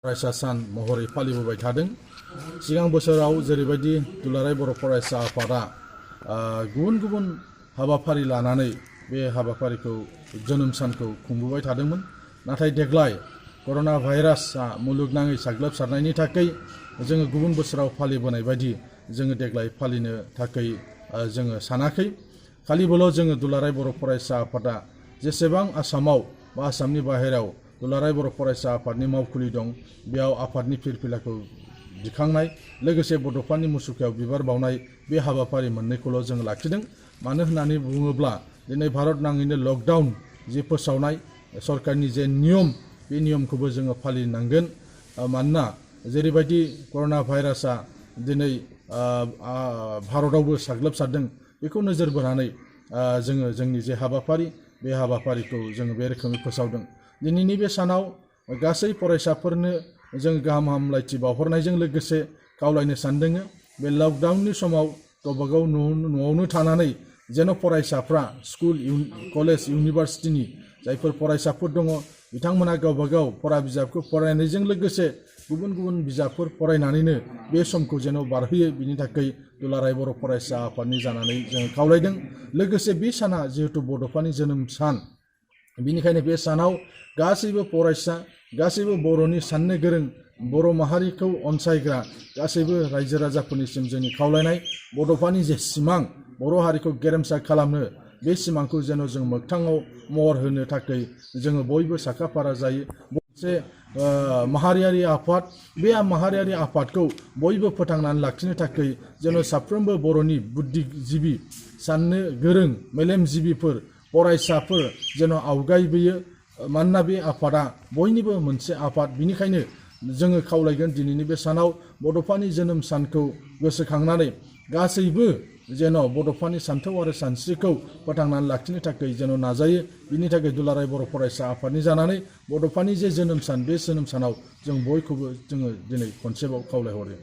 फरायसा सान महरै फालिबोबाय थादों। सिगां बोसोराव जेरैबायदि दुलाराय बर' फरायसा आफादा गुबुन गुबुन हाबाफारि लानानै बे हाबाफारिखौ जोनोम सानखौ खुंबोबाय थादोंमोन, नाथाय देग्लाय कर'ना भाइरासआ मुलुगनाङै साग्लोबसारनायनि थाखाय जोङो गुबुन बोसोराव फालिबोनाय बायदि जोङो देग्लाय फालिनो थाखाय जोङो सानाखै। खालिबोल' जोङो दुलाराय बर' फरायसा आफादा जेसेबां आसामाव बा आसामनि बाहेरायाव दुलाराय बर' फरायसा आफादनि मावखुलि दं, बेयाव आफादनि फिरफिलाखौ दिखांनाय लोगोसे बड'फानि मुसुखायाव बिबार बावनाय बे हाबाफारि मोननैखौल' जों लाखिदों। मानो होननानै बुङोब्ला दिनै भारत नाङैनो लकडाउन जि फोसावनाय सरकारनि जे नियम, बे नियमखौबो जोङो फालिनांगोन। मानोना जेरैबायदि कर'ना भाइरासआ दिनै भारतआवबो साग्लोबसारदों, बेखौ नोजोर बोनानै जोङो जोंनि जे हाबाफारि, बे हाबाफारिखौ जोङो बे रोखोमै फोसावदों। दिनैनि बे सानाव गासै फरायसाफोरनो जों गाहाम हामलायथि बावहरनायजों लोगोसे खावलायनो सानदों, बे लकडाउननि समाव गावबागाव न'आवनो थानानै जेन' फरायसाफ्रा स्कुल, कलेज, इउनिभार्सिटिनि जायफोर फरायसाफोर दङ, बिथांमोना गावबागाव फरा बिजाबखौ फरायनायजों लोगोसे गुबुन गुबुन बिजाबफोर फरायनानैनो बे समखौ जेन' बारहोयो, बिनि थाखाय दुलाराय बर' फरायसा आफादनि जानानै जों खावलायदों। लोगोसे बे साना जिहेतु बड'फानि जोनोम सान, बिनिखायनो बे सानाव गासैबो फरायसा, गासैबो बर'नि साननो गोरों, बर' माहारिखौ अनसायग्रा गासैबो रायजो राजाफोरनिसिम जोंनि खावलायनाय, बड'फानि जे सिमां बर' हारिखौ गेरेमसा खालामनो, बे सिमांखौ जेन' जों मोगथाङाव महर होनो थाखाय जोङो बयबो साखाफारा जायो। मोनसे माहारियारि आफाद, बे माहारियारि आफादखौ बयबो फोथांनानै लाखिनो थाखाय जेन' साफ्रोमबो बर'नि बुद्धिजिबि, साननो गोरों मेलेमजिबिफोर, फरायसाफोर जेन' आवगायबोयो। मानोना बे आफादा बयनिबो मोनसे आफाद, बिनिखायनो जोङो खावलायगोन दिनैनि बे सानाव बड'फानि जोनोम सानखौ गोसोखांनानै गासैबो जेन' बड'फानि सान्थौ आरो सानस्रिखौ फोथांनानै लाखिनो थाखाय जेन' नाजायो। बिनि थाखाय दुलाराय बर' फरायसा आफादनि जानानै बड'फानि जे जोनोम सान, बे जोनोम सानाव जों बयखौबो जोङो दिनै खनसेबाव खावलायहरो।